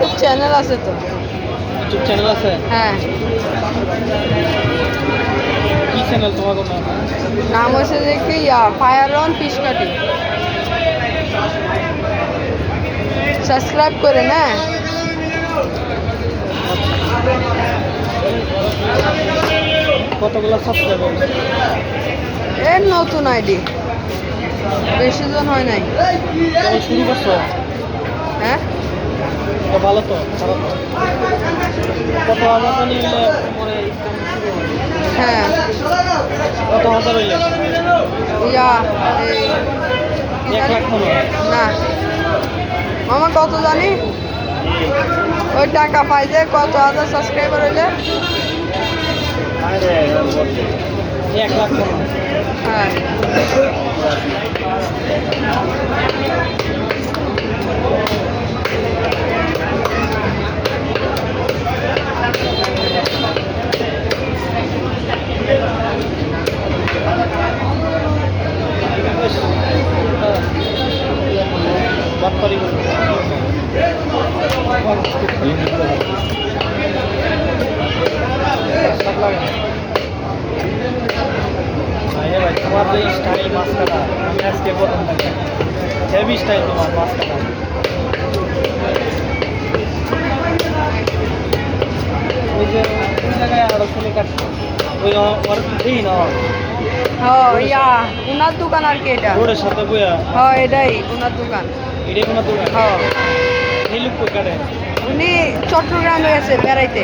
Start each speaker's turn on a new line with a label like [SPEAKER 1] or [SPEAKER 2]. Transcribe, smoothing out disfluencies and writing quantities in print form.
[SPEAKER 1] YouTube channel আছে তো।
[SPEAKER 2] YouTube channel আছে?
[SPEAKER 1] হ্যাঁ।
[SPEAKER 2] কি চ্যানেল তোমার কোনো?
[SPEAKER 1] নাম হচ্ছে যে কি ফায়ার অন ফিশ কাটি। সাবস্ক্রাইব করে না।
[SPEAKER 2] কতগুলো সাবস্ক্রাইবার?
[SPEAKER 1] এর নতুন আইডি, বেশি জন হয় নাই।
[SPEAKER 2] কেবল শুরু করছো?
[SPEAKER 1] হ্যাঁ
[SPEAKER 2] ভালো তো, খারাপ তো। কত হাজার নিলে পরে ইনকাম শুরু হবে?
[SPEAKER 1] হ্যাঁ।
[SPEAKER 2] কত হাজার হইলে?
[SPEAKER 1] এই
[SPEAKER 2] 1 লাখ মনে হয়।
[SPEAKER 1] না মামা, কত জানি ওই টাকা পাই যে কত হাজার সাবস্ক্রাইবার হইলে।
[SPEAKER 2] 1 লাখ মনে হয়।
[SPEAKER 1] হ্যাঁ।
[SPEAKER 2] বাটপারি তোমার যে স্টাইল মাছ কাটা, আমি আজকে প্রথম থেকে হেভি স্টাইল তোমার মাছ কাটা। ওই যে ওই জায়গায় আরো ছেলে কাটছে, ওই ওর দিই না
[SPEAKER 1] উনার দোকান আর কি এটা।
[SPEAKER 2] রোডের সাথে বইয়া।
[SPEAKER 1] হ্যাঁ এটাই উনার দোকান।
[SPEAKER 2] এটাই কোনো দোকান?
[SPEAKER 1] হ্যাঁ
[SPEAKER 2] এই লোক কই কাটে?
[SPEAKER 1] উনি চট্টগ্রামে আছে বেড়াইতে।